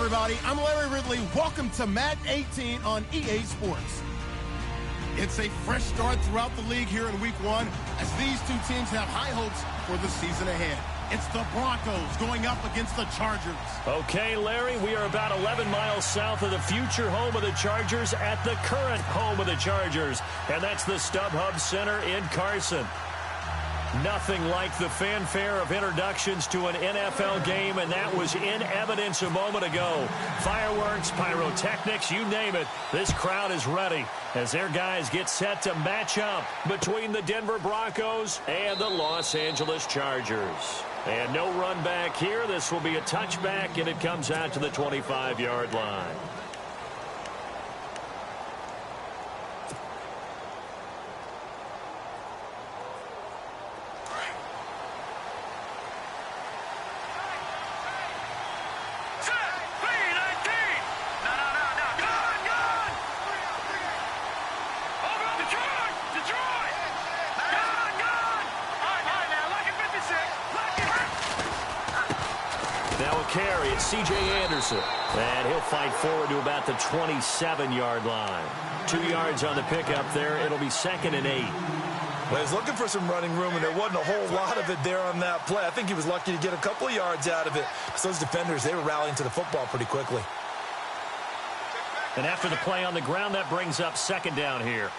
everybody. I'm Larry Ridley. Welcome to Madden 18 on EA Sports. It's a fresh start throughout the league here in Week 1 as these two teams have high hopes for the season ahead. It's the Broncos going up against the Chargers. Okay, Larry, we are about 11 miles south of the future home of the Chargers at the current home of the Chargers, and that's the StubHub Center in Carson. Nothing like the fanfare of introductions to an NFL game, and that was in evidence a moment ago. Fireworks, pyrotechnics, you name it. This crowd is ready as their guys get set to match up between the Denver Broncos and the Los Angeles Chargers. And no run back here. This will be a touchback, and it comes out to the 25-yard line. Carry, it's C.J. Anderson. And he'll fight forward to about the 27-yard line. 2 yards on the pickup there. It'll be 2nd and 8. Well, he's looking for some running room, and there wasn't a whole lot of it there on that play. I think he was lucky to get a couple of yards out of it. So those defenders, they were rallying to the football pretty quickly. And after the play on the ground, that brings up 2nd down here.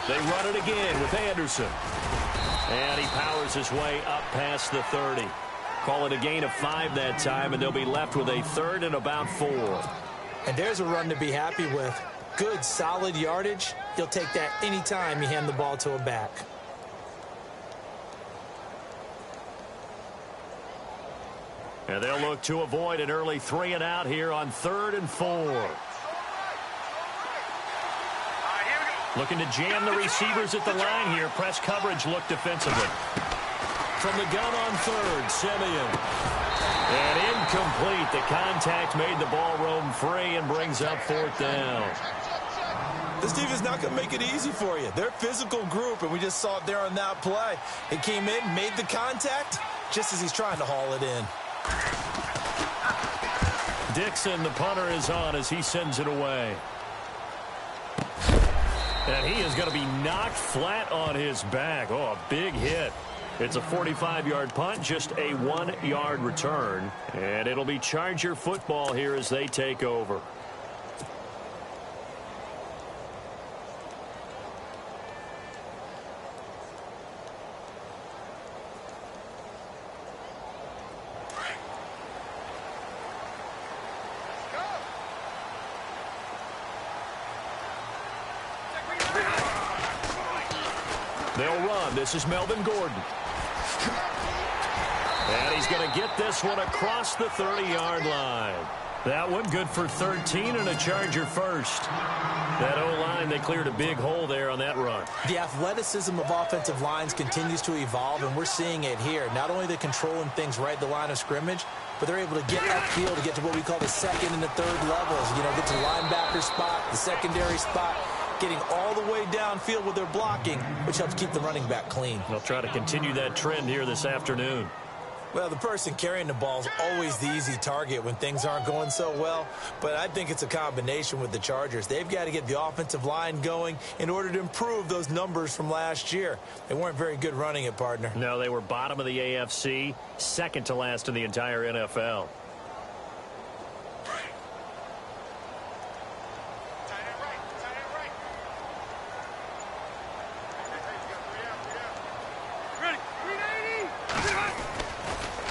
They run it again with Anderson. And he powers his way up past the 30. Call it a gain of 5 that time, and they'll be left with a 3rd and about 4. And there's a run to be happy with. Good, solid yardage. You'll take that any time you hand the ball to a back. And they'll look to avoid an early 3 and out here on 3rd and 4. Looking to jam the receivers at the line here. Press coverage look defensively. From the gun on 3rd, Simeon. And incomplete. The contact made the ball roam free and brings up 4th down. This defense is not going to make it easy for you. They're a physical group, and we just saw it there on that play. It came in, made the contact, just as he's trying to haul it in. Dixon, the punter, is on as he sends it away. And he is going to be knocked flat on his back. Oh, a big hit. It's a 45-yard punt, just a 1-yard return. And it'll be Charger football here as they take over. They'll run. This is Melvin Gordon. And he's going to get this one across the 30-yard line. That one good for 13 and a Charger first. That O-line, they cleared a big hole there on that run. The athleticism of offensive lines continues to evolve, and we're seeing it here. Not only are they controlling things right at the line of scrimmage, but they're able to get upfield to get to what we call the 2nd and the 3rd levels. You know, get to the linebacker spot, the secondary spot, getting all the way downfield with their blocking, which helps keep the running back clean. They'll try to continue that trend here this afternoon. Well, the person carrying the ball is always the easy target when things aren't going so well, but I think it's a combination with the Chargers. They've got to get the offensive line going in order to improve those numbers from last year. They weren't very good running it, partner. No, they were bottom of the AFC, 2nd to last in the entire NFL.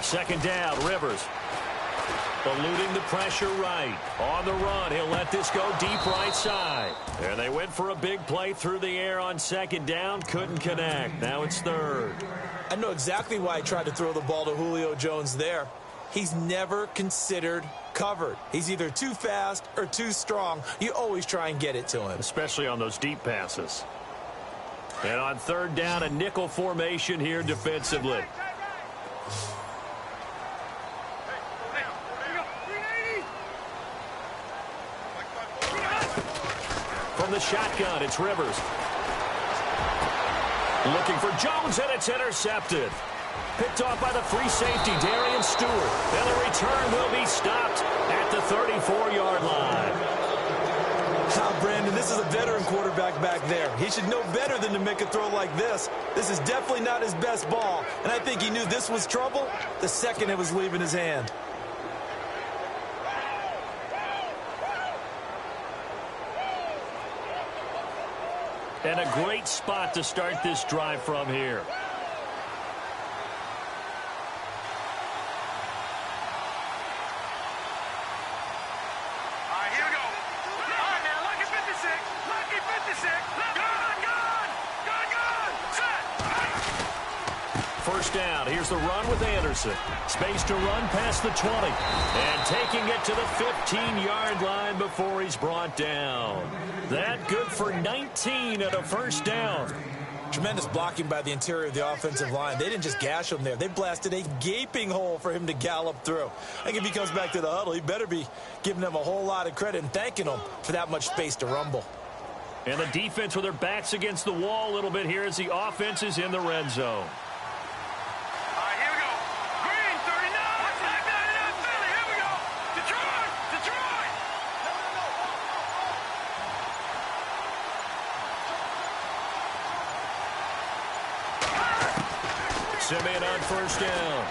Second down, Rivers. Eluding the pressure right. On the run, he'll let this go deep right side. And they went for a big play through the air on 2nd down. Couldn't connect. Now it's 3rd. I know exactly why he tried to throw the ball to Julio Jones there. He's never considered covered. He's either too fast or too strong. You always try and get it to him. Especially on those deep passes. And on 3rd down, a nickel formation here defensively. From the shotgun, it's Rivers. Looking for Jones, and it's intercepted. Picked off by the free safety, Darian Stewart. And the return will be stopped at the 34-yard line. Brandon, this is a veteran quarterback back there. He should know better than to make a throw like this. This is definitely not his best ball, and I think he knew this was trouble the second it was leaving his hand. And a great spot to start this drive from here. First down. Here's the run with Anderson. Space to run past the 20. And taking it to the 15-yard line before he's brought down. That good for 19 at a first down. Tremendous blocking by the interior of the offensive line. They didn't just gash him there. They blasted a gaping hole for him to gallop through. I think if he comes back to the huddle, he better be giving them a whole lot of credit and thanking them for that much space to rumble. And the defense with their backs against the wall a little bit here as the offense is in the red zone. Simeon on first down.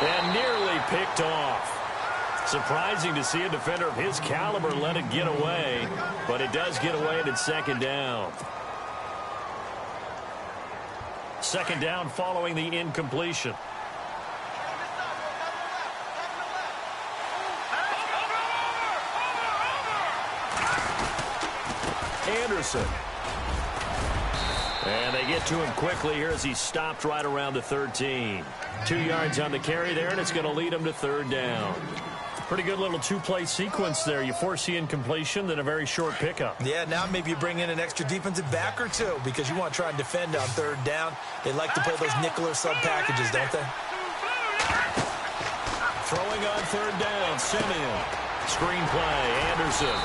And nearly picked off. Surprising to see a defender of his caliber let it get away, but it does get away and it's second down. Second down following the incompletion. Anderson. And they get to him quickly here as he stopped right around the 13. 2 yards on the carry there, and it's going to lead him to third down. Pretty good little two-play sequence there. You force the incompletion, then a very short pickup. Yeah, now maybe you bring in an extra defensive back or two because you want to try and defend on third down. They like to play those nickel or sub packages, don't they? Throwing on third down, Simeon. Screen play, Anderson.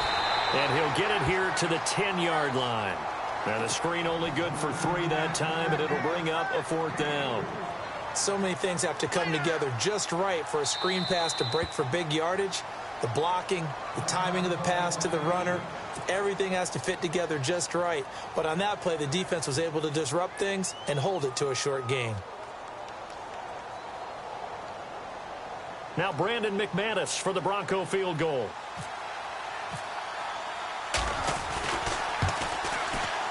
And he'll get it here to the 10-yard line. And the screen only good for 3 that time, and it'll bring up a fourth down. So many things have to come together just right for a screen pass to break for big yardage. The blocking, the timing of the pass to the runner, everything has to fit together just right. But on that play, the defense was able to disrupt things and hold it to a short gain. Now Brandon McManus for the Bronco field goal.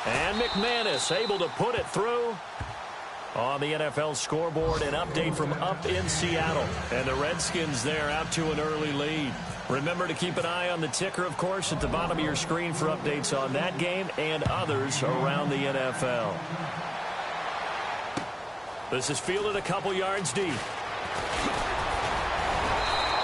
And McManus able to put it through. On the NFL scoreboard, an update from up in Seattle. And the Redskins there out to an early lead. Remember to keep an eye on the ticker, of course, at the bottom of your screen for updates on that game and others around the NFL. This is fielded a couple yards deep.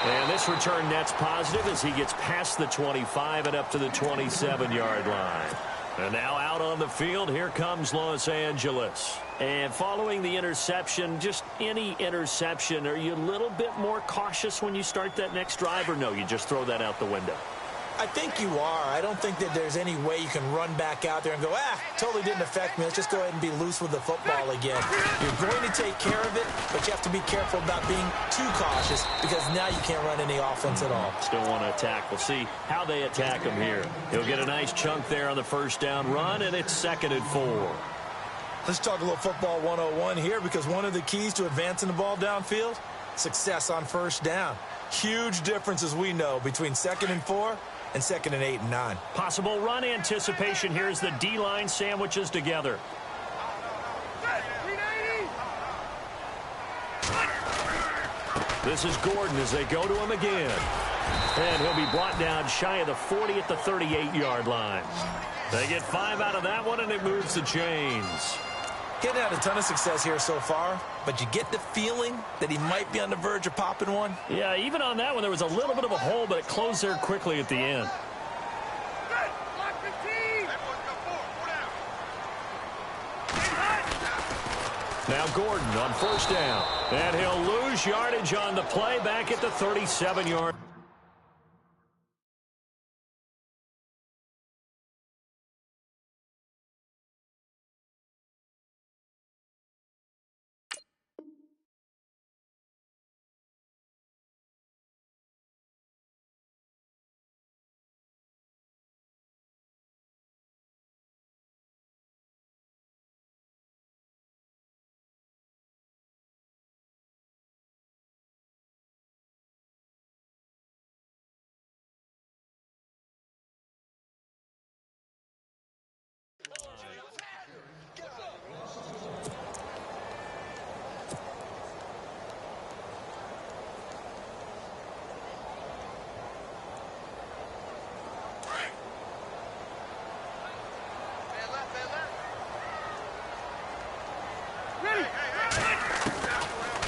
And this return net's positive as he gets past the 25 and up to the 27-yard line. And now out on the field, here comes Los Angeles. And following the interception, just any interception, are you a little bit more cautious when you start that next drive, or no, you just throw that out the window? I think you are. I don't think that there's any way you can run back out there and go, totally didn't affect me. Let's just go ahead and be loose with the football again. You're going to take care of it, but you have to be careful about being too cautious because now you can't run any offense at all. Still want to attack. We'll see how they attack him here. He'll get a nice chunk there on the first down run, and it's 2nd and 4. Let's talk a little football 101 here because one of the keys to advancing the ball downfield, success on first down. Huge difference, as we know, between 2nd and 4 and 2nd and 8 and 9. Possible run anticipation here as the D-line sandwiches together. This is Gordon as they go to him again. And he'll be brought down shy of the 40 at the 38-yard line. They get 5 out of that one, and it moves the chains. Getting out a ton of success here so far, but you get the feeling that he might be on the verge of popping one. Yeah, even on that one, there was a little bit of a hole, but it closed there quickly at the end. Now Gordon on first down. And he'll lose yardage on the play back at the 37-yard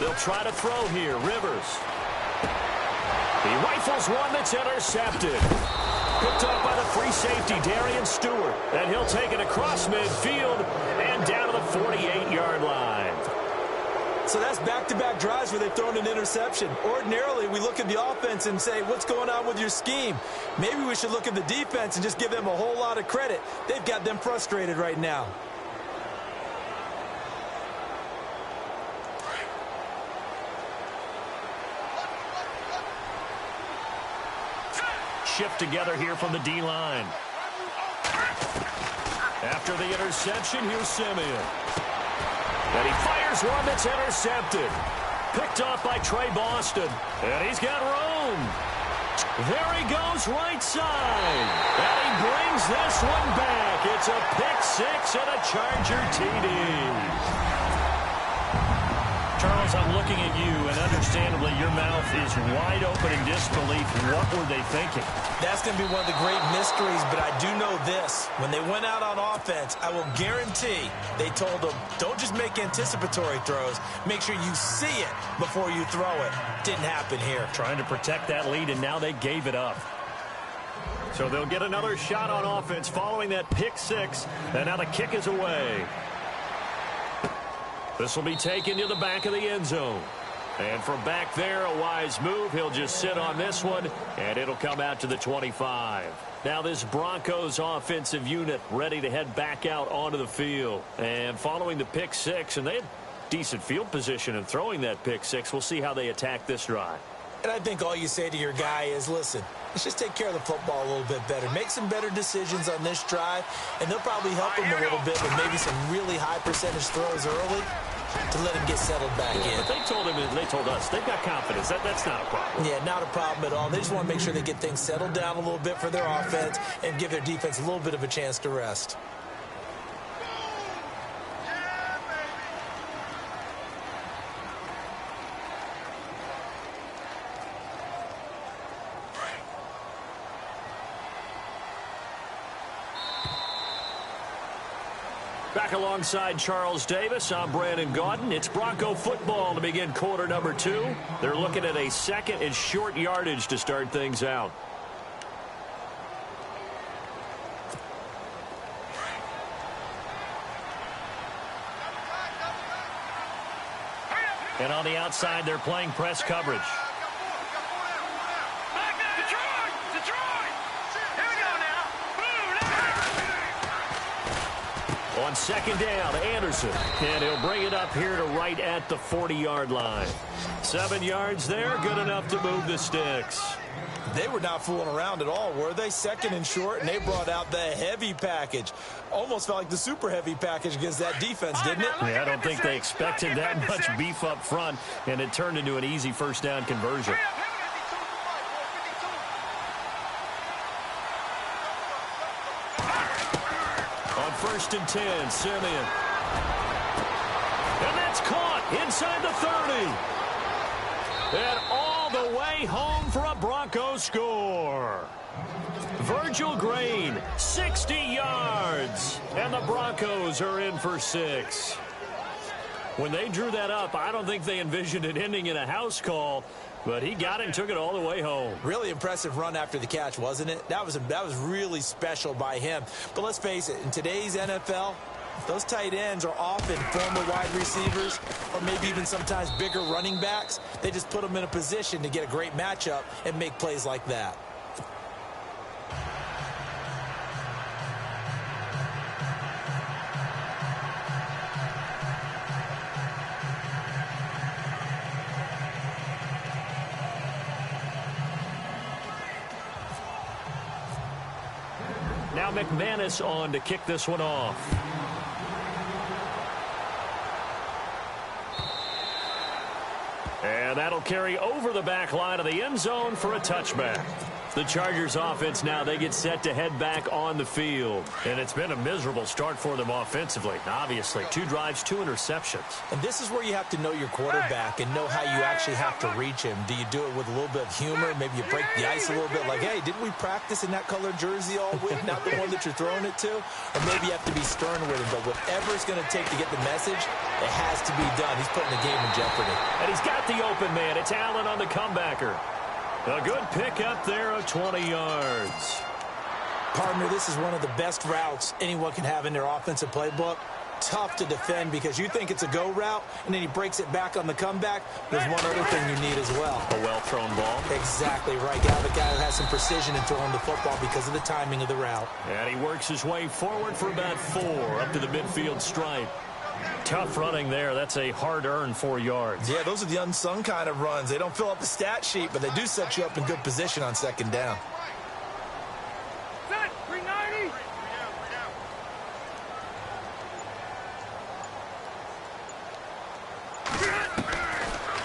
They'll try to throw here. Rivers. He rifles one that's intercepted. Picked up by the free safety, Darian Stewart. And he'll take it across midfield and down to the 48-yard line. So that's back-to-back drives where they've thrown an interception. Ordinarily, we look at the offense and say, what's going on with your scheme? Maybe we should look at the defense and just give them a whole lot of credit. They've got them frustrated right now. Shift together here from the D-line. After the interception, here's Simeon. And he fires one that's intercepted. Picked off by Trey Boston. And he's got room. There he goes right side. And he brings this one back. It's a pick six and a Charger TD. Charles, I'm looking at you, and understandably, your mouth is wide open in disbelief. What were they thinking? That's going to be one of the great mysteries, but I do know this. When they went out on offense, I will guarantee they told them, don't just make anticipatory throws. Make sure you see it before you throw it. Didn't happen here. Trying to protect that lead, and now they gave it up. So they'll get another shot on offense following that pick six, and now the kick is away. This will be taken to the back of the end zone. And from back there, a wise move. He'll just sit on this one, and it'll come out to the 25. Now this Broncos offensive unit ready to head back out onto the field. And following the pick six, and they had decent field position in throwing that pick six. We'll see how they attack this drive. And I think all you say to your guy is, listen, let's just take care of the football a little bit better. Make some better decisions on this drive, and they'll probably help him a little bit with maybe some really high percentage throws early to let him get settled back in. But they told us, they've got confidence. That's not a problem. Yeah, not a problem at all. They just want to make sure they get things settled down a little bit for their offense and give their defense a little bit of a chance to rest. Back alongside Charles Davis, I'm Brandon Gaudin. It's Bronco football to begin quarter number 2. They're looking at a second and short yardage to start things out. And on the outside, they're playing press coverage. On second down, Anderson. And he'll bring it up here to right at the 40-yard line. 7 yards there, good enough to move the sticks. They were not fooling around at all, were they? Second and short, and they brought out the heavy package. Almost felt like the super heavy package against that defense, didn't it? Yeah, I don't think they expected that much beef up front, and it turned into an easy first down conversion. On 1st and 10, Simeon. And that's caught inside the 30. And all the way home for a Broncos score. Virgil Green, 60 yards. And the Broncos are in for 6. When they drew that up, I don't think they envisioned it ending in a house call. But he got it and took it all the way home. Really impressive run after the catch, wasn't it? That was really special by him. But let's face it, in today's NFL, those tight ends are often former wide receivers or maybe even sometimes bigger running backs. They just put them in a position to get a great matchup and make plays like that. Now McManus on to kick this one off. And that'll carry over the back line of the end zone for a touchback. The Chargers offense now, they get set to head back on the field. And it's been a miserable start for them offensively, obviously. 2 drives, 2 interceptions. And this is where you have to know your quarterback and know how you actually have to reach him. Do you do it with a little bit of humor? Maybe you break the ice a little bit like, hey, didn't we practice in that colored jersey all week? Not the one that you're throwing it to? Or maybe you have to be stern with him. But whatever it's going to take to get the message, it has to be done. He's putting the game in jeopardy. And he's got the open man. It's Allen on the comebacker. A good pickup there of 20 yards. Partner, this is one of the best routes anyone can have in their offensive playbook. Tough to defend because you think it's a go route, and then he breaks it back on the comeback. There's one other thing you need as well. A well-thrown ball. Exactly right. You have a guy who has some precision in throwing the football because of the timing of the route. And he works his way forward for about 4 up to the midfield stripe. Tough running there. That's a hard-earned 4 yards. Yeah, those are the unsung kind of runs. They don't fill up the stat sheet, but they do set you up in good position on second down. Set, 390.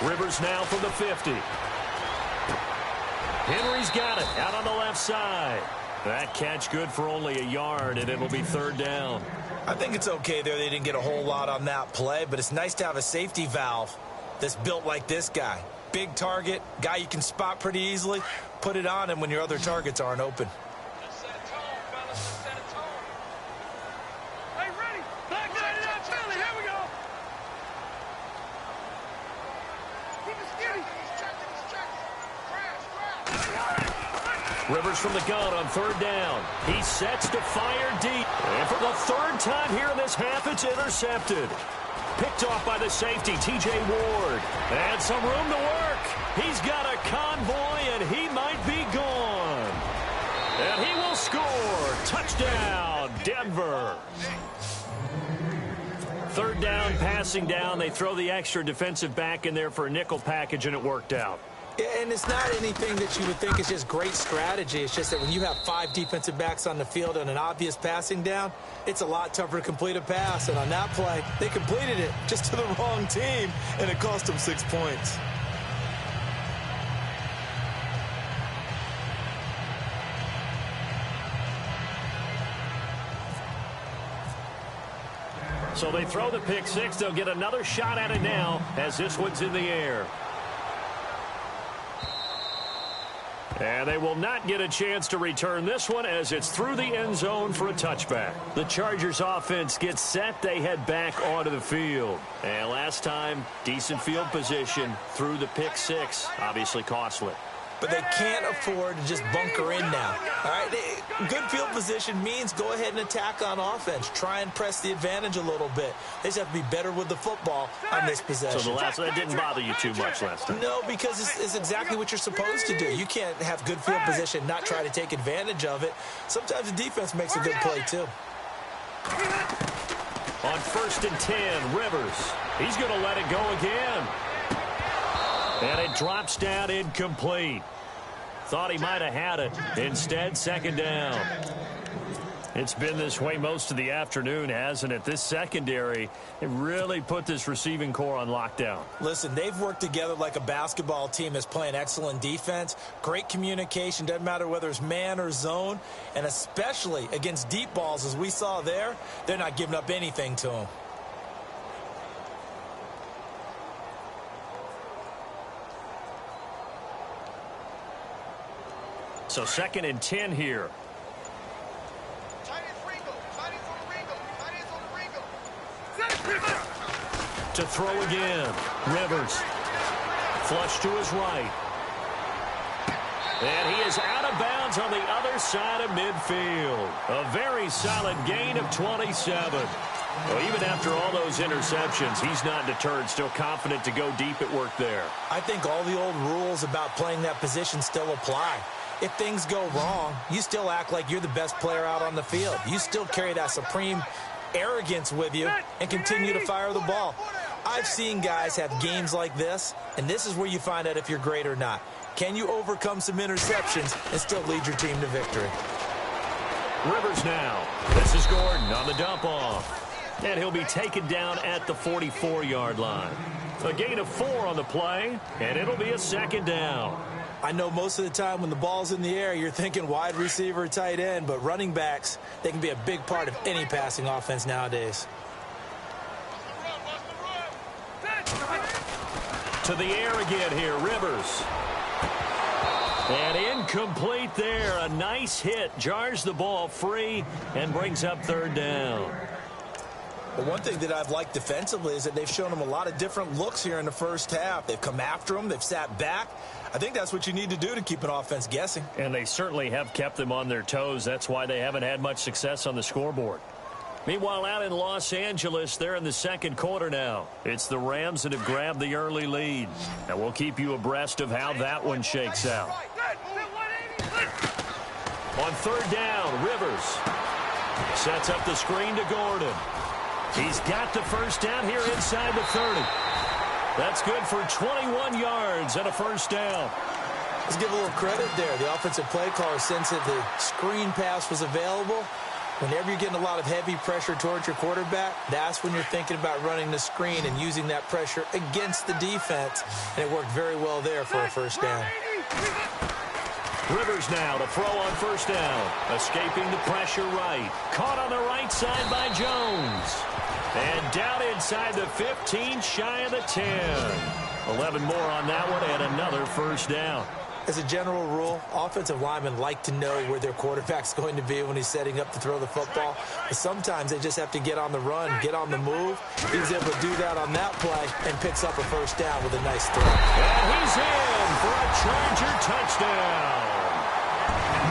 Rivers now from the 50. Henry's got it out on the left side. That catch good for only a yard, and it'll be 3rd down. I think it's okay there. They didn't get a whole lot on that play, but it's nice to have a safety valve that's built like this guy. Big target, guy you can spot pretty easily. Put it on him when your other targets aren't open. Set a tone, fellas. Set a tone. Hey, ready? Black line it out, Philly. Here we go. Keep it skinny. Rivers from the gun on 3rd down. He sets to fire deep. And for the 3rd time here in this half, it's intercepted. Picked off by the safety, T.J. Ward. And some room to work. He's got a convoy, and he might be gone. And he will score. Touchdown, Denver. 3rd down, passing down. They throw the extra defensive back in there for a nickel package, and it worked out. And it's not anything that you would think is just great strategy. It's just that when you have 5 defensive backs on the field and an obvious passing down, it's a lot tougher to complete a pass. And on that play, they completed it just to the wrong team, and it cost them 6 points. So they throw the pick 6. They'll get another shot at it now as this one's in the air. And they will not get a chance to return this one as it's through the end zone for a touchback. The Chargers offense gets set. They head back onto the field. And last time, decent field position through the pick 6. Obviously costly. But they can't afford to just bunker in now. All right, good field position means go ahead and attack on offense. Try and press the advantage a little bit. They just have to be better with the football on this possession. So that didn't bother you too much last time? No, because it's exactly what you're supposed to do. You can't have good field position, not try to take advantage of it. Sometimes the defense makes a good play, too. On 1st and 10, Rivers. He's going to let it go again. And it drops down incomplete. Thought he might have had it. Instead, 2nd down. It's been this way most of the afternoon, hasn't it? This secondary, it really put this receiving core on lockdown. Listen, they've worked together like a basketball team that's playing excellent defense. Great communication. Doesn't matter whether it's man or zone. And especially against deep balls, as we saw there, they're not giving up anything to them. So 2nd and 10 here. To throw again. Rivers. Flush to his right. And he is out of bounds on the other side of midfield. A very solid gain of 27. Well, even after all those interceptions, he's not deterred, still confident to go deep at work there. I think all the old rules about playing that position still apply. If things go wrong, you still act like you're the best player out on the field. You still carry that supreme arrogance with you and continue to fire the ball. I've seen guys have games like this, and this is where you find out if you're great or not. Can you overcome some interceptions and still lead your team to victory? Rivers now. This is Gordon on the dump off. And he'll be taken down at the 44-yard line. A gain of 4 on the play, and it'll be a 2nd down. I know most of the time when the ball's in the air, you're thinking wide receiver, tight end, but running backs, they can be a big part of any passing offense nowadays. To the air again here, Rivers. And incomplete there. A nice hit. Jars the ball free and brings up third down. Well, one thing that I've liked defensively is that they've shown them a lot of different looks here in the first half. They've come after them. They've sat back. I think that's what you need to do to keep an offense guessing. And they certainly have kept them on their toes. That's why they haven't had much success on the scoreboard. Meanwhile, out in Los Angeles, they're in the second quarter now. It's the Rams that have grabbed the early lead. And we'll keep you abreast of how that one shakes out. On third down, Rivers sets up the screen to Gordon. He's got the first down here inside the 30. That's good for 21 yards and a first down. Let's give a little credit there. The offensive play caller sensed that the screen pass was available. Whenever you're getting a lot of heavy pressure towards your quarterback, that's when you're thinking about running the screen and using that pressure against the defense. And it worked very well there for a first down. Rivers now to throw on first down. Escaping the pressure right. Caught on the right side by Jones. And down inside the 15, shy of the 10. 11 more on that one and another first down. As a general rule, offensive linemen like to know where their quarterback's going to be when he's setting up to throw the football. But sometimes they just have to get on the run, get on the move. He was able to do that on that play and picks up a first down with a nice throw. And he's in for a Charger touchdown.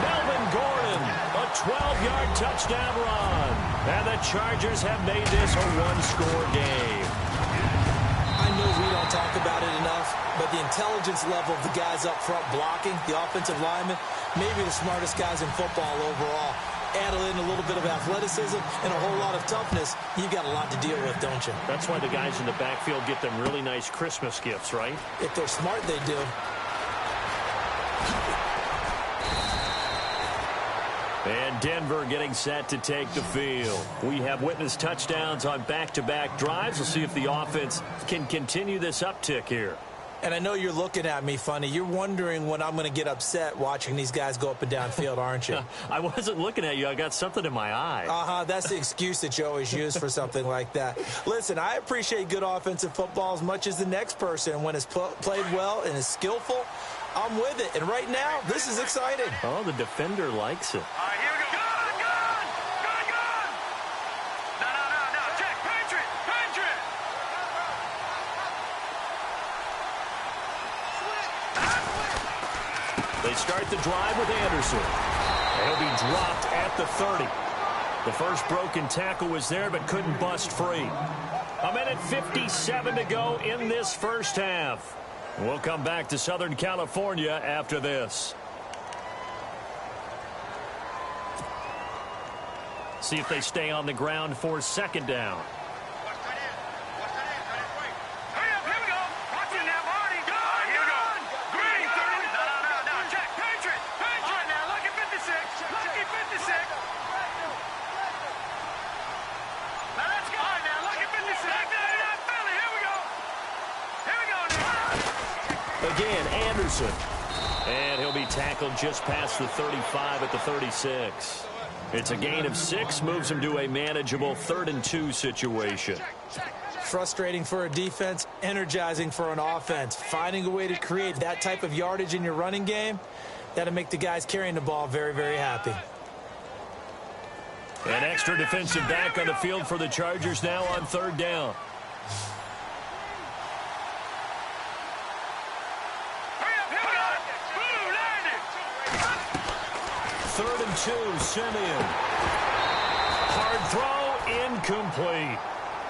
Melvin Gordon, a 12-yard touchdown run. And the Chargers have made this a one-score game. I know we don't talk about it enough, but the intelligence level of the guys up front blocking, the offensive linemen, maybe the smartest guys in football overall. Add in a little bit of athleticism and a whole lot of toughness, you've got a lot to deal with, don't you? That's why the guys in the backfield get them really nice Christmas gifts, right? If they're smart, they do. And Denver getting set to take the field. We have witnessed touchdowns on back-to-back drives. We'll see if the offense can continue this uptick here. And I know you're looking at me funny. You're wondering when I'm going to get upset watching these guys go up and down field, aren't you? I wasn't looking at you. I got something in my eye. That's the excuse that you always use for something like that. Listen, I appreciate good offensive football as much as the next person. When it's played well and is skillful, I'm with it. And right now, this is exciting. Oh, the defender likes it. All right, here we go. Gun! No. Check. Patriot. They start the drive with Anderson. He'll be dropped at the 30. The first broken tackle was there, but couldn't bust free. A minute 57 to go in this first half. We'll come back to Southern California after this. See if they stay on the ground for second down. Watch that in. Wait. Hurry up, here we go. Watch it now, Marty. Here we go. Green. No. Check. Patriot. All right, now, lucky 56. Lucky 56. Now, let's go. All right, now, lucky 56. Philly, here we go. Again, Anderson. And he'll be tackled just past the 35 at the 36. It's a gain of 6, moves him to a manageable 3rd and 2 situation. Frustrating for a defense, energizing for an offense. Finding a way to create that type of yardage in your running game, that'll make the guys carrying the ball very, very happy. An extra defensive back on the field for the Chargers now on 3rd down. Third and 2, Simeon. Hard throw, incomplete.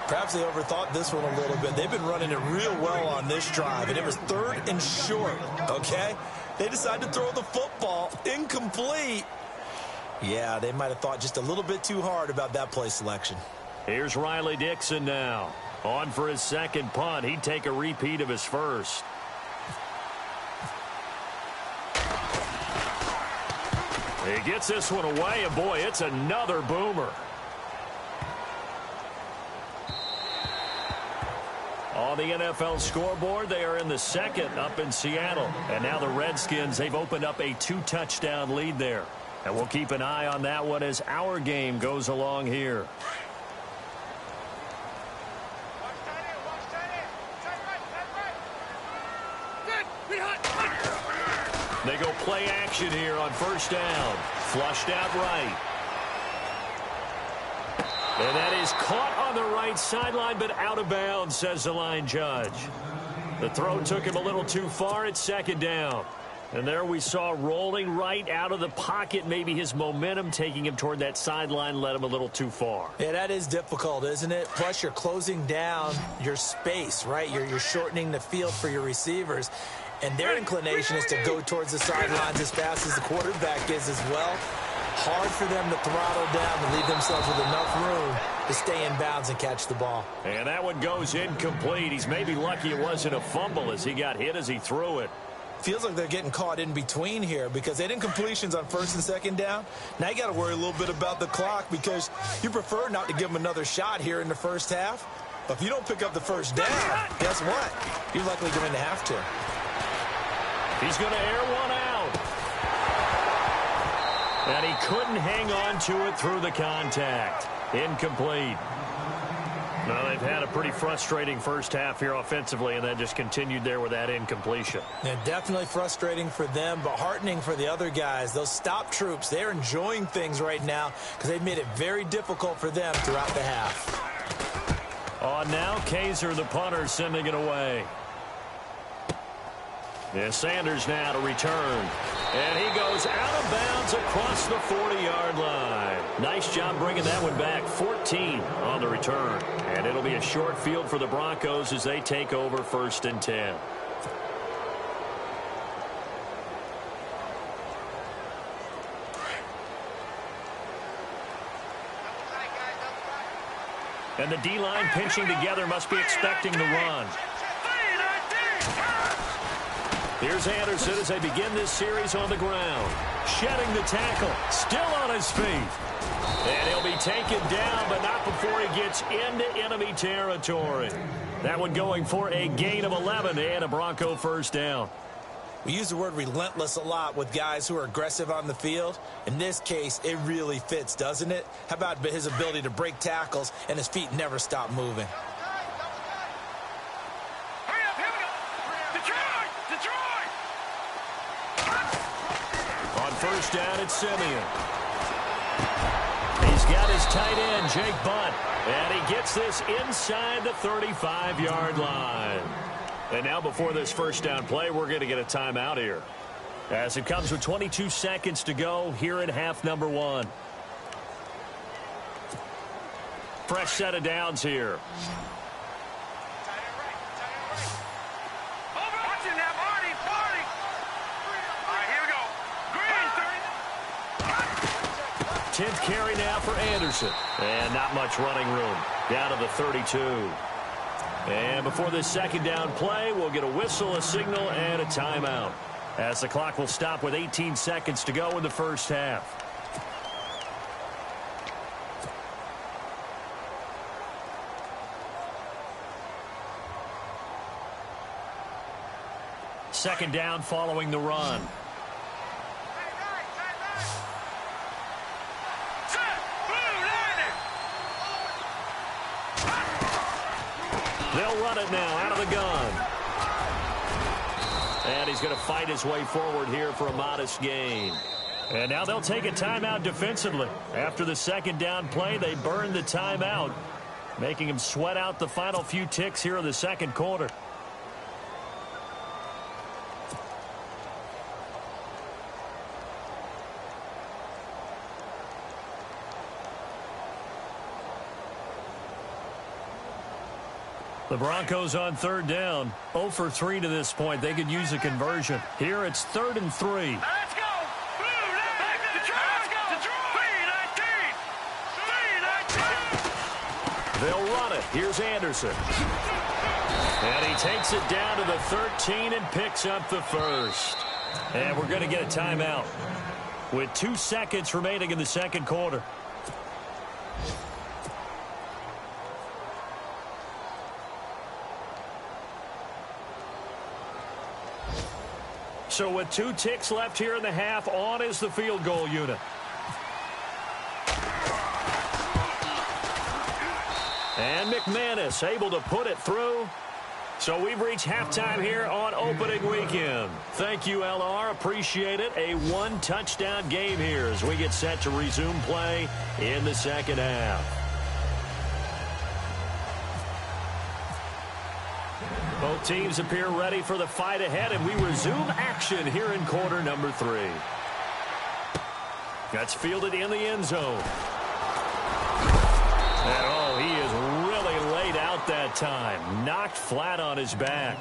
Perhaps they overthought this one a little bit. They've been running it real well on this drive, and it was 3rd and short, okay? They decided to throw the football, incomplete. Yeah, they might have thought just a little bit too hard about that play selection. Here's Riley Dixon now. On for his second punt. He'd take a repeat of his first. He gets this one away, and boy, it's another boomer. On the NFL scoreboard, they are in the second up in Seattle. And now the Redskins, they've opened up a 2-touchdown lead there. And we'll keep an eye on that one as our game goes along here. They go play action here on first down. Flushed out right. And that is caught on the right sideline, but out of bounds, says the line judge. The throw took him a little too far at second down. And there we saw rolling right out of the pocket. Maybe his momentum taking him toward that sideline led him a little too far. Yeah, that is difficult, isn't it? Plus, you're closing down your space, right? You're shortening the field for your receivers. And their inclination is to go towards the sidelines as fast as the quarterback is as well. Hard for them to throttle down and leave themselves with enough room to stay in bounds and catch the ball. And that one goes incomplete. He's maybe lucky it wasn't a fumble as he got hit as he threw it. Feels like they're getting caught in between here because they did incompletions on first and second down. Now you got to worry a little bit about the clock because you prefer not to give them another shot here in the first half. But if you don't pick up the first down, guess what? You're likely going to have to. He's going to air one out. And he couldn't hang on to it through the contact. Incomplete. Well, they've had a pretty frustrating first half here offensively, and then just continued there with that incompletion. Yeah, definitely frustrating for them, but heartening for the other guys. Those stop troops, they're enjoying things right now because they've made it very difficult for them throughout the half. On now, Kaiser, the punter, sending it away. Yeah, Sanders now to return. And he goes out of bounds across the 40-yard line. Nice job bringing that one back. 14 on the return. And it'll be a short field for the Broncos as they take over 1st and 10. And the D-line pinching together must be expecting the run. Here's Anderson as they begin this series on the ground. Shedding the tackle. Still on his feet. And he'll be taken down, but not before he gets into enemy territory. That one going for a gain of 11 and a Bronco first down. We use the word relentless a lot with guys who are aggressive on the field. In this case, it really fits, doesn't it? How about his ability to break tackles and his feet never stop moving? First down at Simeon. He's got his tight end, Jake Butt. And he gets this inside the 35-yard line. And now before this first down play, we're going to get a timeout here. As it comes with 22 seconds to go here in half number 1. Fresh set of downs here. Tenth carry now for Anderson. And not much running room. Down to the 32. And before this second down play, we'll get a whistle, a signal, and a timeout. As the clock will stop with 18 seconds to go in the first half. Second down following the run. They'll run it now out of the gun. And he's going to fight his way forward here for a modest gain. And now they'll take a timeout defensively. After the second down play, they burned the timeout, making him sweat out the final few ticks here in the second quarter. The Broncos on third down. 0 for 3 to this point. They could use a conversion. Here it's 3rd and 3. Let's go! Blue, let's go! 3-19! They'll run it. Here's Anderson. And he takes it down to the 13 and picks up the first. And we're going to get a timeout with 2 seconds remaining in the second quarter. So with 2 ticks left here in the half, on is the field goal unit. And McManus able to put it through. So we've reached halftime here on opening weekend. Thank you, LR. Appreciate it. A 1-touchdown game here as we get set to resume play in the second half. Both teams appear ready for the fight ahead, and we resume action here in quarter number 3. That's fielded in the end zone. And oh, he is really laid out that time. Knocked flat on his back.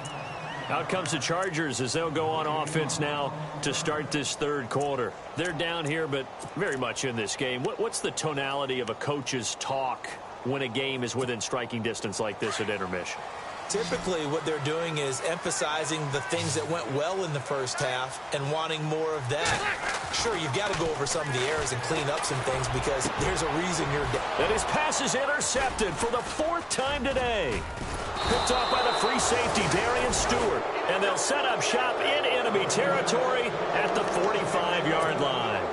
Out comes the Chargers as they'll go on offense now to start this third quarter. They're down here, but very much in this game. What's the tonality of a coach's talk when a game is within striking distance like this at intermission? Typically, what they're doing is emphasizing the things that went well in the first half and wanting more of that. Sure, you've got to go over some of the errors and clean up some things because there's a reason you're down. And his pass is intercepted for the 4th time today. Picked off by the free safety, Darian Stewart. And they'll set up shop in enemy territory at the 45-yard line.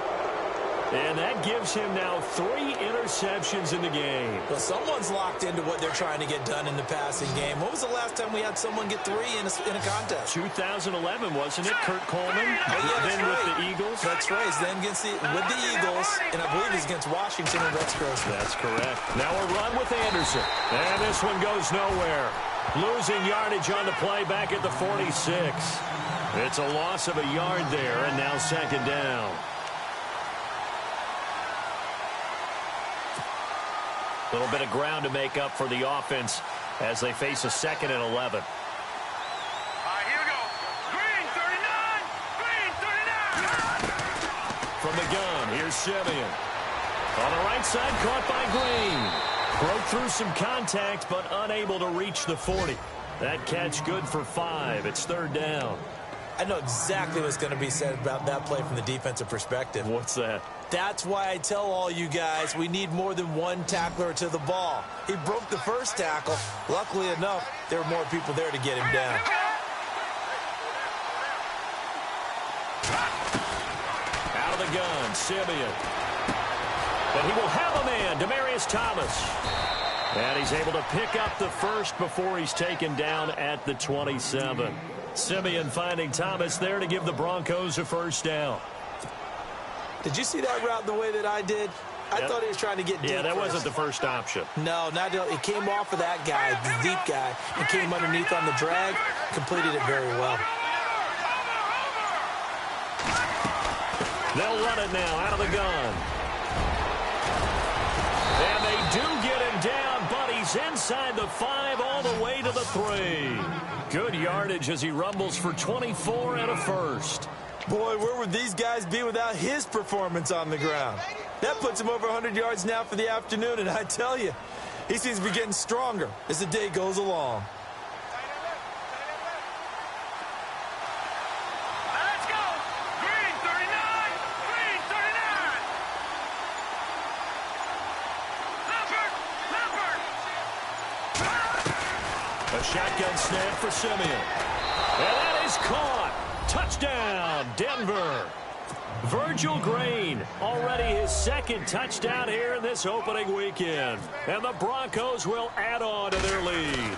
And that gives him now 3 interceptions in the game. Well, someone's locked into what they're trying to get done in the passing game. When was the last time we had someone get 3 in a contest? 2011, wasn't it? Kurt Coleman, then with the Eagles. That's right. Then with the Eagles, and I believe he's against Washington and Rex Grossman. That's correct. Now a run with Anderson. And this one goes nowhere. Losing yardage on the play back at the 46. It's a loss of a yard there, and now second down. A little bit of ground to make up for the offense as they face a 2nd and 11. All right, here we go. Green, 39. Green, 39. From the gun, here's Simeon. On the right side, caught by Green. Broke through some contact, but unable to reach the 40. That catch good for 5. It's 3rd down. I know exactly what's going to be said about that play from the defensive perspective. What's that? That's why I tell all you guys we need more than one tackler to the ball. He broke the first tackle. Luckily enough, there were more people there to get him down. Out of the gun, Simeon. But he will have a man, Demaryius Thomas. And he's able to pick up the first before he's taken down at the 27. Simeon finding Thomas there to give the Broncos a first down. Did you see that route the way that I did? I thought he was trying to get deep. Yeah, that first. wasn't the first option. No, not it came off of that guy, the deep guy, and came underneath on the drag. Completed it very well. They'll run it now out of the gun. And they do get him down, but he's inside the 5 all the way to the 3. Good yardage as he rumbles for 24 and a first. Boy, where would these guys be without his performance on the ground? That puts him over 100 yards now for the afternoon, and I tell you, he seems to be getting stronger as the day goes along. Let's go. Green, 39. Green, 39. Leopard. A shotgun snap for Simeon. And that is caught. Touchdown, Denver. Virgil Green, already his 2nd touchdown here in this opening weekend. And the Broncos will add on to their lead.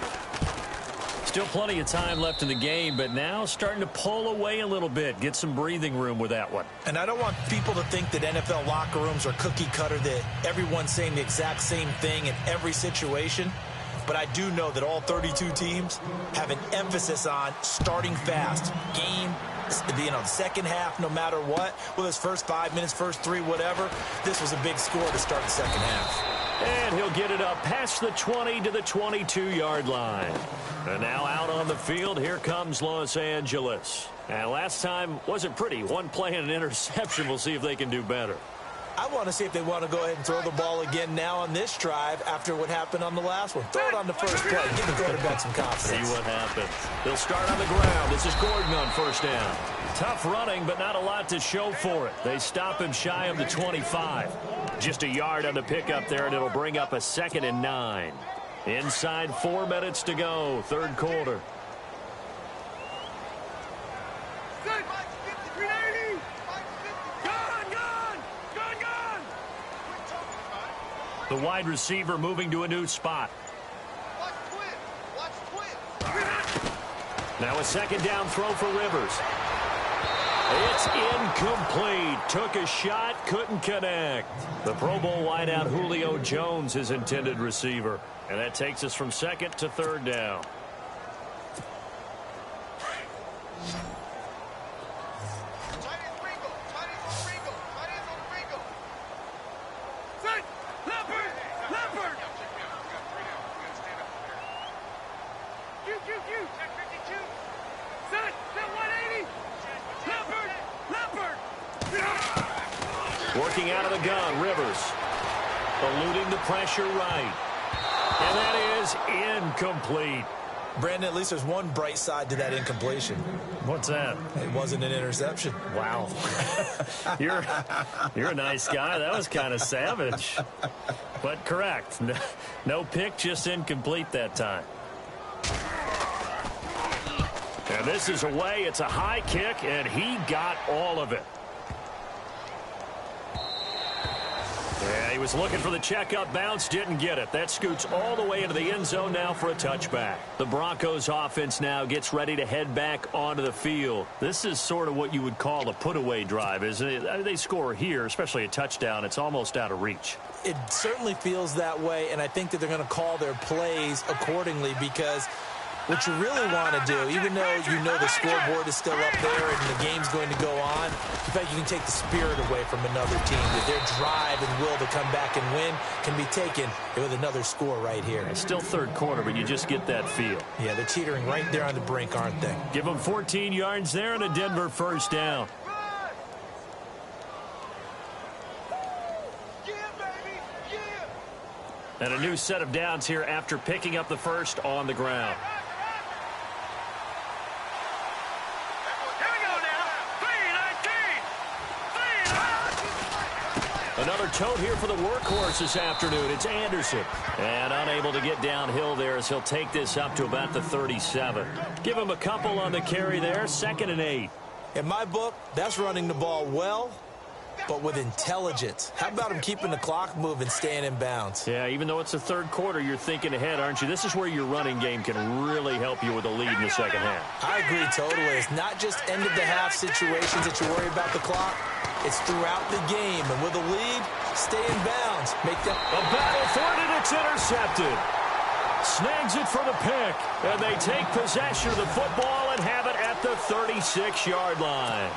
Still plenty of time left in the game, but now starting to pull away a little bit. Get some breathing room with that one. And I don't want people to think that NFL locker rooms are cookie cutter, that everyone's saying the exact same thing in every situation. But I do know that all 32 teams have an emphasis on starting fast. Game, the second half, no matter what. Whether it's first 5 minutes, first 3, whatever. This was a big score to start the second half. And he'll get it up past the 20 to the 22-yard line. And now out on the field, here comes Los Angeles. And last time wasn't pretty. One play and an interception. We'll see if they can do better. I want to see if they want to go ahead and throw the ball again now on this drive after what happened on the last one. Throw it on the first play. Give the quarterback some confidence. See what happens. They'll start on the ground. This is Gordon on first down. Tough running, but not a lot to show for it. They stop him shy of the 25. Just a yard on the pickup there, and it'll bring up a 2nd and 9. Inside 4 minutes to go, third quarter. The wide receiver moving to a new spot. Now a second down throw for Rivers. It's incomplete. Took a shot, couldn't connect. The Pro Bowl wideout Julio Jones, his intended receiver. And that takes us from second to third down. Working out of the gun, Rivers. Eluding the pressure right. And that is incomplete. Brandon, at least there's one bright side to that incompletion. What's that? It wasn't an interception. Wow. You're a nice guy. That was kind of savage. But correct. No pick, just incomplete that time. And this is away. It's a high kick, and he got all of it. Yeah, he was looking for the checkup bounce, didn't get it. That scoots all the way into the end zone now for a touchback. The Broncos offense now gets ready to head back onto the field. This is sort of what you would call a put-away drive, isn't it? They score here, especially a touchdown. It's almost out of reach. It certainly feels that way, and I think that they're going to call their plays accordingly because what you really want to do, even though you know the scoreboard is still up there and the game's going to go on, in fact, you can take the spirit away from another team. That their drive and will to come back and win can be taken with another score right here. It's still third quarter, but you just get that feel. Yeah, they're teetering right there on the brink, aren't they? Give them 14 yards there and a Denver first down. And a new set of downs here after picking up the first on the ground. Another tote here for the workhorse this afternoon. It's Anderson. And unable to get downhill there as he'll take this up to about the 37. Give him a couple on the carry there. 2nd and 8. In my book, that's running the ball well, but with intelligence. How about him keeping the clock moving, staying in bounds? Yeah, even though it's the third quarter, you're thinking ahead, aren't you? This is where your running game can really help you with a lead in the second half. I agree totally. It's not just end-of-the-half situations that you worry about the clock. It's throughout the game. And with a lead, stay in bounds. Make that a battle for it, and it's intercepted. Snags it for the pick. And they take possession of the football and have it at the 36-yard line.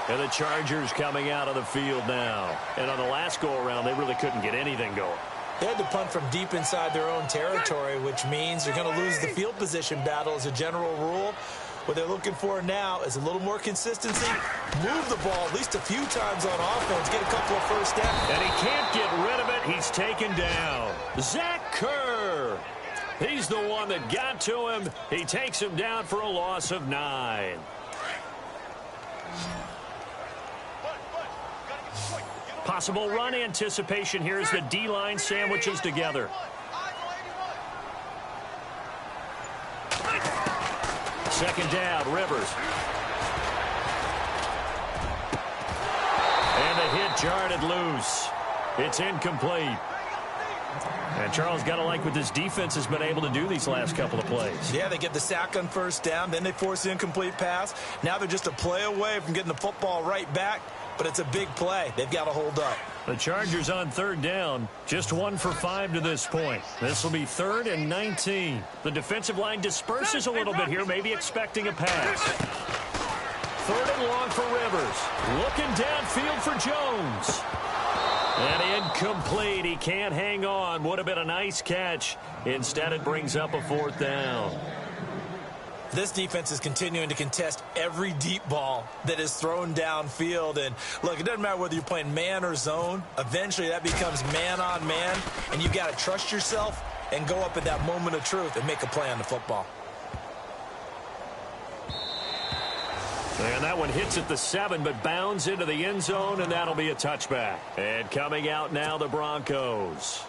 And the Chargers coming out of the field now. And on the last go-around, they really couldn't get anything going. They had to punt from deep inside their own territory, which means they're going to lose the field position battle as a general rule. What they're looking for now is a little more consistency. Move the ball at least a few times on offense. Get a couple of first downs. And he can't get rid of it. He's taken down. Zach Kerr. He's the one that got to him. He takes him down for a loss of 9. Possible run anticipation here as the D-line sandwiches together. Second down, Rivers. And the hit jarred it loose. It's incomplete. And Charles, got to like what this defense has been able to do these last couple of plays. Yeah, they get the sack on first down, then they force the incomplete pass. Now they're just a play away from getting the football right back, but it's a big play. They've got to hold up. The Chargers on third down, just 1 for 5 to this point. This will be 3rd and 19. The defensive line disperses a little bit here, maybe expecting a pass. 3rd and long for Rivers. Looking downfield for Jones. And incomplete. He can't hang on. Would have been a nice catch. Instead, it brings up a 4th down. This defense is continuing to contest every deep ball that is thrown downfield. And, look, it doesn't matter whether you're playing man or zone. Eventually, that becomes man-on-man, and you've got to trust yourself and go up at that moment of truth and make a play on the football. And that one hits at the 7, but bounds into the end zone, and that'll be a touchback. And coming out now, the Broncos.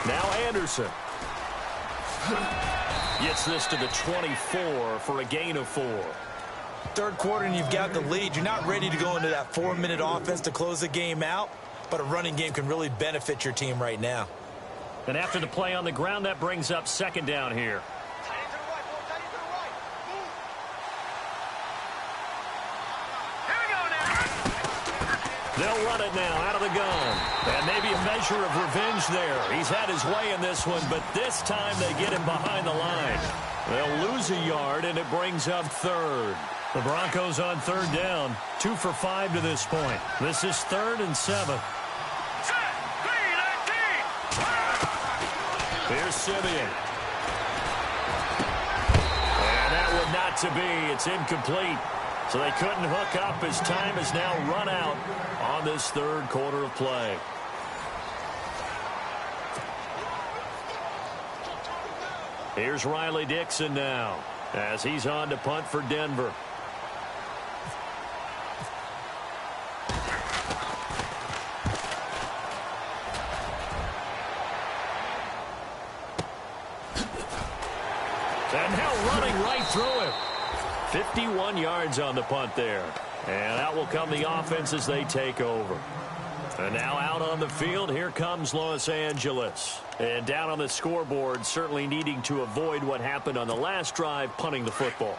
Now Anderson. Gets this to the 24 for a gain of 4. Third quarter and you've got the lead. You're not ready to go into that 4-minute offense to close the game out, but a running game can really benefit your team right now. And after the play on the ground, that brings up second down here. They'll run it now out of the gun. And maybe a measure of revenge there. He's had his way in this one, but this time they get him behind the line. They'll lose a yard, and it brings up third. The Broncos on third down, 2 for 5 to this point. This is 3rd and 7. Here's Simeon. And that would not to be. It's incomplete. So they couldn't hook up as time has now run out on this third quarter of play. Here's Riley Dixon now as he's on to punt for Denver. And now running right through him. 51 yards on the punt there. And out will come the offense as they take over. And now out on the field, here comes Los Angeles. And down on the scoreboard, certainly needing to avoid what happened on the last drive, punting the football.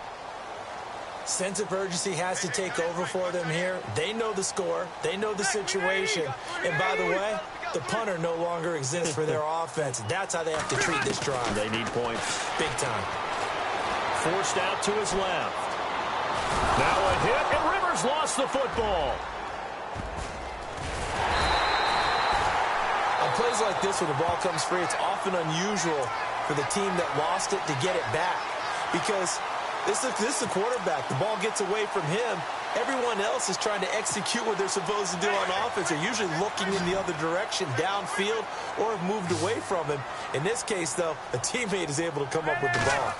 Sense of urgency has to take over for them here. They know the score. They know the situation. And by the way, the punter no longer exists for their offense. That's how they have to treat this drive. They need points. Big time. Forced out to his left. Now a hit, and Rivers lost the football. On plays like this, when the ball comes free, it's often unusual for the team that lost it to get it back. Because this is the quarterback. The ball gets away from him. Everyone else is trying to execute what they're supposed to do on offense. They're usually looking in the other direction, downfield, or have moved away from him. In this case, though, a teammate is able to come up with the ball.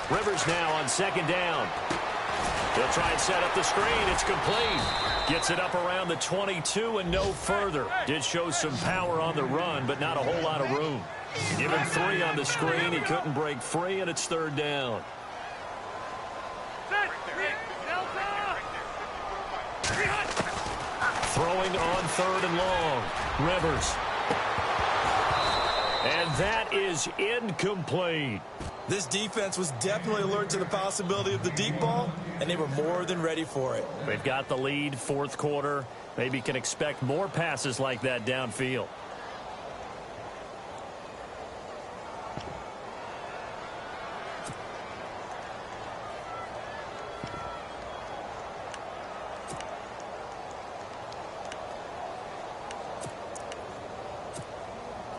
Rivers now on second down. He'll try and set up the screen. It's complete. Gets it up around the 22 and no further. Did show some power on the run, but not a whole lot of room. Give him 3 on the screen. He couldn't break free, and it's third down. Throwing on third and long. Rivers. And that is incomplete. This defense was definitely alert to the possibility of the deep ball, and they were more than ready for it. They've got the lead, fourth quarter. Maybe can expect more passes like that downfield.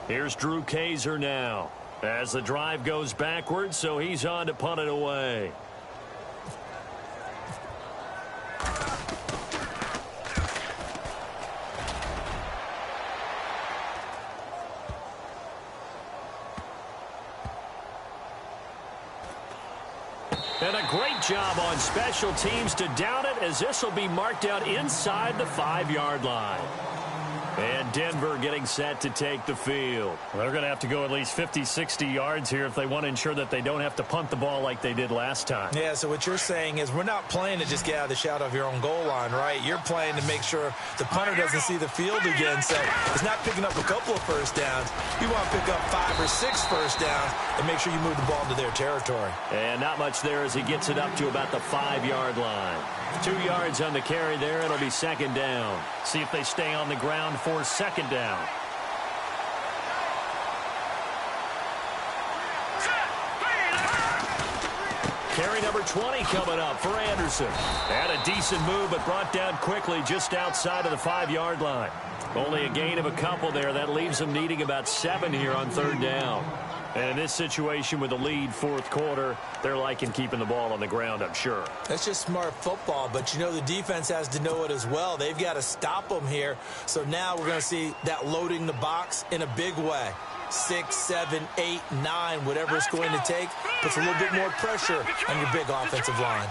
Here's Drew Kaiser now as the drive goes backwards, so he's on to punt it away. And a great job on special teams to down it, as this will be marked out inside the 5-yard line. And Denver getting set to take the field. They're going to have to go at least 50, 60 yards here if they want to ensure that they don't have to punt the ball like they did last time. Yeah, so what you're saying is we're not playing to just get out of the shadow of your own goal line, right? You're playing to make sure the punter doesn't see the field again. So it's not picking up a couple of first downs. You want to pick up 5 or 6 first downs and make sure you move the ball into their territory. And not much there as he gets it up to about the 5-yard line. 2 yards on the carry there. It'll be second down. See if they stay on the ground for second down. Carry number 20 coming up for Anderson. Had a decent move, but brought down quickly just outside of the 5-yard line. Only a gain of a couple there. That leaves them needing about 7 here on third down. And in this situation with the lead fourth quarter, they're liking keeping the ball on the ground, I'm sure. That's just smart football, but you know the defense has to know it as well. They've got to stop them here. So now we're going to see that loading the box in a big way. 6, 7, 8, 9, whatever it's going to take, puts a little bit more pressure on your big offensive line.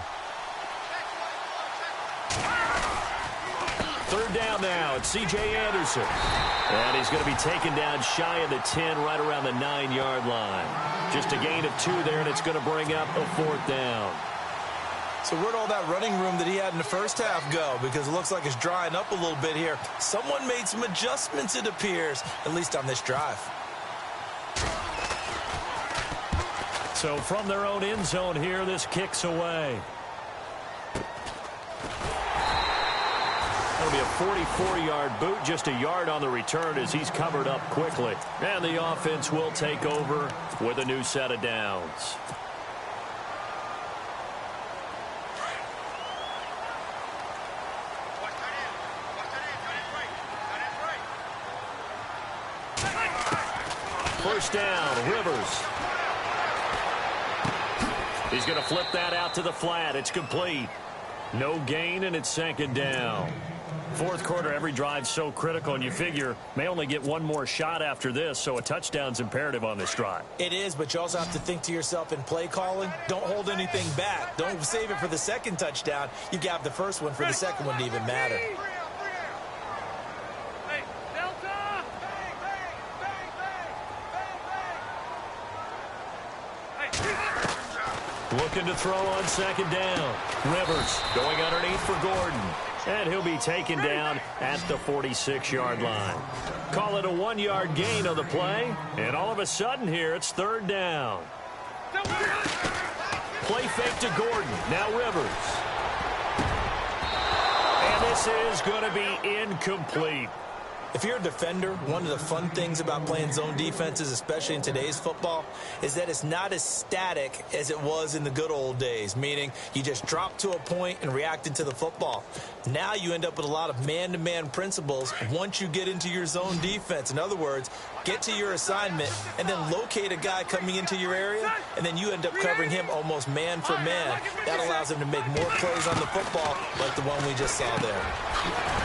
Third down now. It's C.J. Anderson. And he's going to be taken down shy of the 10, right around the 9-yard line. Just a gain of 2 there, and it's going to bring up a 4th down. So where'd all that running room that he had in the first half go? Because it looks like it's drying up a little bit here. Someone made some adjustments, it appears, at least on this drive. So from their own end zone here, this kicks away. That'll be a 44-yard boot, just a yard on the return as he's covered up quickly. And the offense will take over with a new set of downs. First down, Rivers. He's going to flip that out to the flat. It's complete. No gain, and it's 2nd down. Fourth quarter, every drive's so critical, and you figure may only get one more shot after this, so a touchdown's imperative on this drive. It is, but you also have to think to yourself in play calling, don't hold anything back. Don't save it for the second touchdown. You got the first one for the second one to even matter. Looking to throw on 2nd down. Rivers going underneath for Gordon. And he'll be taken down at the 46-yard line. Call it a 1-yard gain on the play. And all of a sudden here, it's 3rd down. Play fake to Gordon. Now Rivers. And this is going to be incomplete. If you're a defender, one of the fun things about playing zone defenses, especially in today's football, is that it's not as static as it was in the good old days, meaning you just drop to a point and reacted to the football. Now you end up with a lot of man-to-man principles once you get into your zone defense. In other words, get to your assignment and then locate a guy coming into your area, and then you end up covering him almost man for man. That allows him to make more plays on the football like the one we just saw there.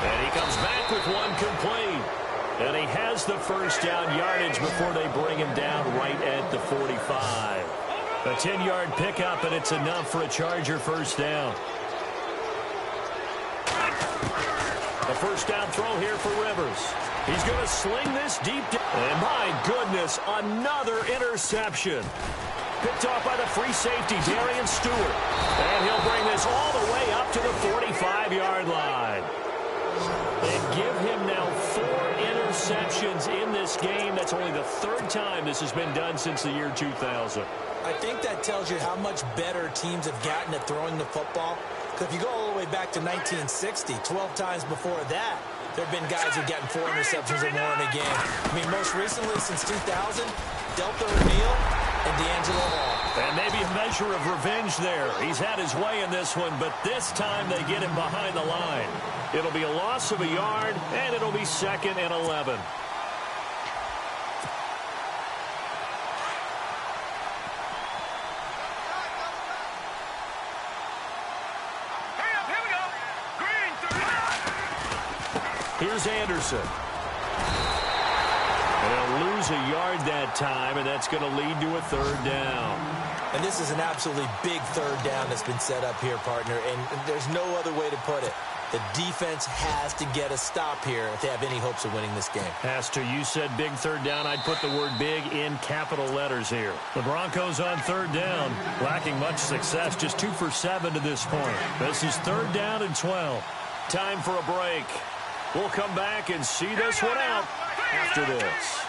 And he comes back with one complete. And he has the first down yardage before they bring him down right at the 45. A 10-yard pickup, and it's enough for a Charger first down. A first down throw here for Rivers. He's going to sling this deep down. And my goodness, another interception. Picked off by the free safety, Darian Stewart. And he'll bring this all the way up to the 45-yard line. And give him now 4 interceptions in this game. That's only the 3rd time this has been done since the year 2000. I think that tells you how much better teams have gotten at throwing the football. Because if you go all the way back to 1960, 12 times before that, there have been guys who've gotten 4 interceptions or more in a game. I mean, most recently since 2000, Delta O'Neal and D'Angelo Hall. And maybe a measure of revenge there. He's had his way in this one, but this time they get him behind the line. It'll be a loss of a yard, and it'll be 2nd and 11. Here's Anderson. And they'll lose a yard that time, and that's going to lead to a 3rd down. And this is an absolutely big 3rd down that's been set up here, partner, and there's no other way to put it. The defense has to get a stop here if they have any hopes of winning this game. Has to. You said big 3rd down. I'd put the word big in capital letters here. The Broncos on 3rd down, lacking much success, just 2 for 7 to this point. This is 3rd down and 12. Time for a break. We'll come back and see this one out after this.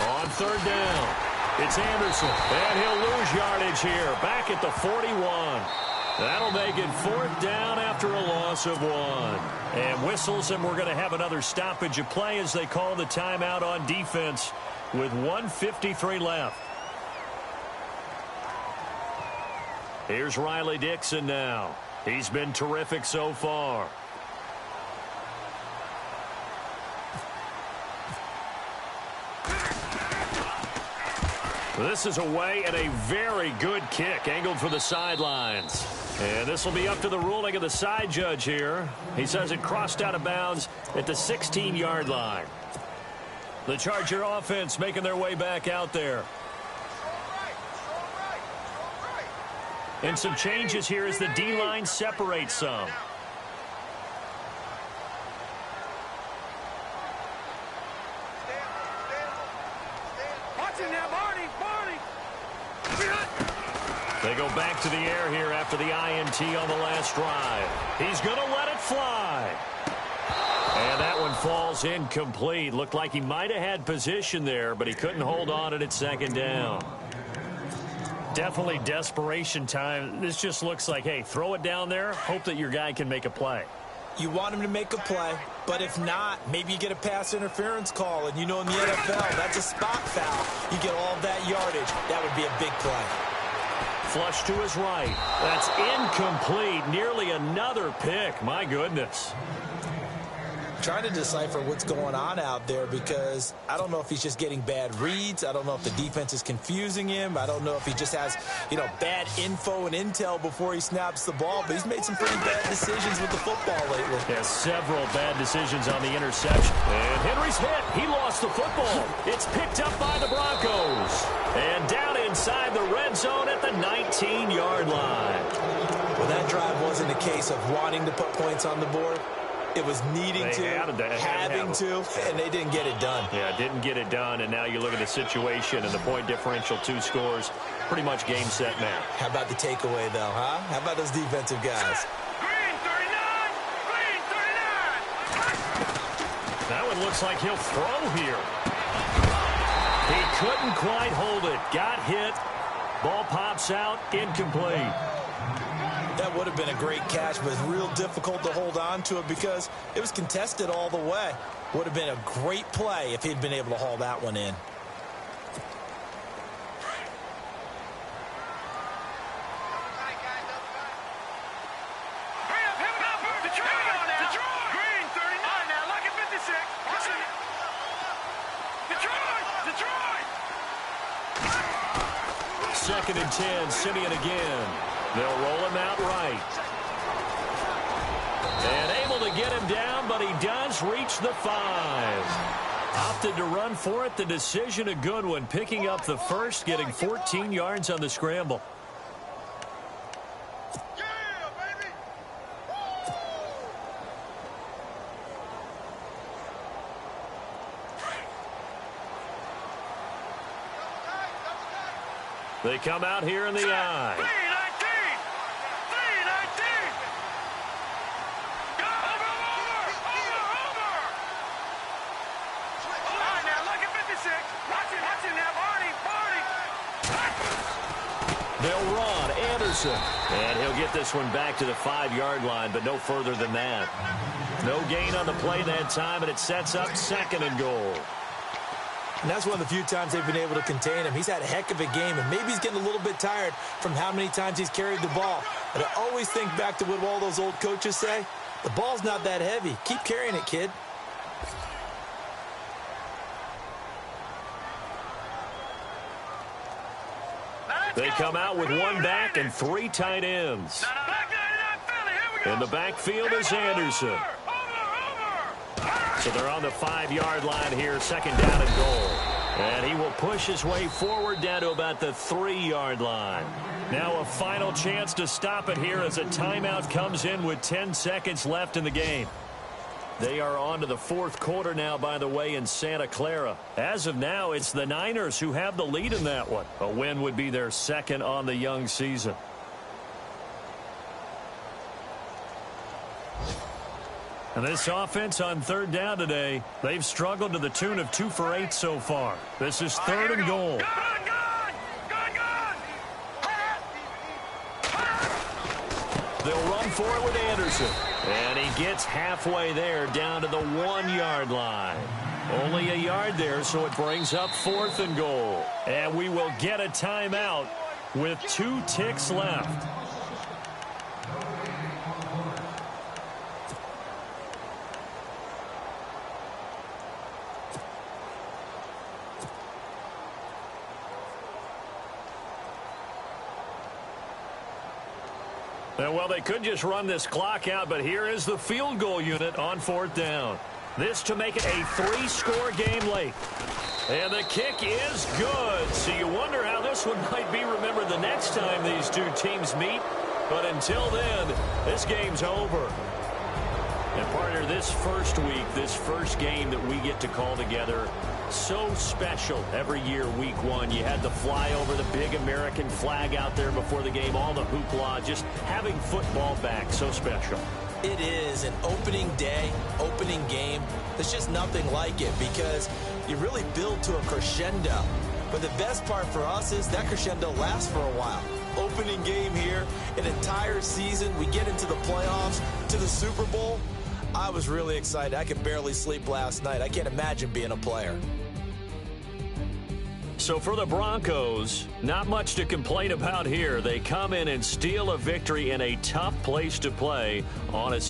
On 3rd down, it's Anderson, and he'll lose yardage here, back at the 41. That'll make it 4th down after a loss of 1. And whistles, and we're going to have another stoppage of play as they call the timeout on defense with 1:53 left. Here's Riley Dixon now. He's been terrific so far. This is away and a very good kick angled for the sidelines. And this will be up to the ruling of the side judge here. He says it crossed out of bounds at the 16-yard line. The Charger offense making their way back out there. And some changes here as the D-line separates some. Watching now, Barney. They go back to the air here after the INT on the last drive. He's going to let it fly. And that one falls incomplete. Looked like he might have had position there, but he couldn't hold on at second down. Definitely desperation time. This just looks like, hey, throw it down there, hope that your guy can make a play. You want him to make a play, but if not, maybe you get a pass interference call, and you know in the NFL, that's a spot foul. You get all of that yardage. That would be a big play. Flush to his right. That's incomplete. Nearly another pick. My goodness. Trying to decipher what's going on out there because I don't know if he's just getting bad reads. I don't know if the defense is confusing him. I don't know if he just has, bad info and intel before he snaps the ball. But he's made some pretty bad decisions with the football lately. Has several bad decisions on the interception. And Henry's hit. He lost the football. It's picked up by the Broncos. And down inside the red zone at the 19-yard line. Well, that drive wasn't a case of wanting to put points on the board. It was needing having to, and they didn't get it done. Yeah, didn't get it done, and now you look at the situation and the point differential, 2 scores, pretty much game, set, match. How about the takeaway, though, huh? How about those defensive guys? Green 39! Green 39! That one looks like he'll throw here. He couldn't quite hold it. Got hit. Ball pops out, incomplete. That would have been a great catch, but it's real difficult to hold on to it because it was contested all the way. Would have been a great play if he'd been able to haul that one in. Green 39! Now, look at 56. Detroit! Second and 10, Simeon again. They'll roll him out right. And able to get him down, but he does reach the 5. Opted to run for it. The decision a good one. Picking up the first, getting 14 yards on the scramble. They come out here in the eye. 319! All right, now look at 56. Watching now, Barney. They'll run Anderson. And he'll get this one back to the 5-yard line, but no further than that. No gain on the play that time, and it sets up second and goal. And that's one of the few times they've been able to contain him. He's had a heck of a game, and maybe he's getting a little bit tired from how many times he's carried the ball. But I always think back to what all those old coaches say. The ball's not that heavy. Keep carrying it, kid. They come out with 1 back and 3 tight ends. In the backfield is Anderson. So they're on the 5-yard line here, second down and goal. And he will push his way forward down to about the 3-yard line. Now a final chance to stop it here as a timeout comes in with 10 seconds left in the game. They are on to the 4th quarter now, by the way, in Santa Clara. As of now, it's the Niners who have the lead in that one. A win would be their second on the young season. And this offense on 3rd down today, they've struggled to the tune of 2 for 8 so far. This is 3rd and goal. They'll run for it with Anderson. And he gets halfway there down to the 1-yard line. Only a yard there, so it brings up 4th and goal. And we will get a timeout with 2 ticks left. And well, they could just run this clock out, but here is the field goal unit on 4th down. This to make it a 3-score game late. And the kick is good. So you wonder how this one might be remembered the next time these two teams meet. But until then, this game's over. And partner, this first week, this first game that we get to call together, so special every year, week one. You had the flyover, the big American flag out there before the game, all the hoopla, just having football back, so special. It is an opening day, opening game. There's just nothing like it because you really build to a crescendo. But the best part for us is that crescendo lasts for a while. Opening game here, an entire season. We get into the playoffs, to the Super Bowl. I was really excited. I could barely sleep last night. I can't imagine being a player. So for the Broncos, not much to complain about here. They come in and steal a victory in a tough place to play on a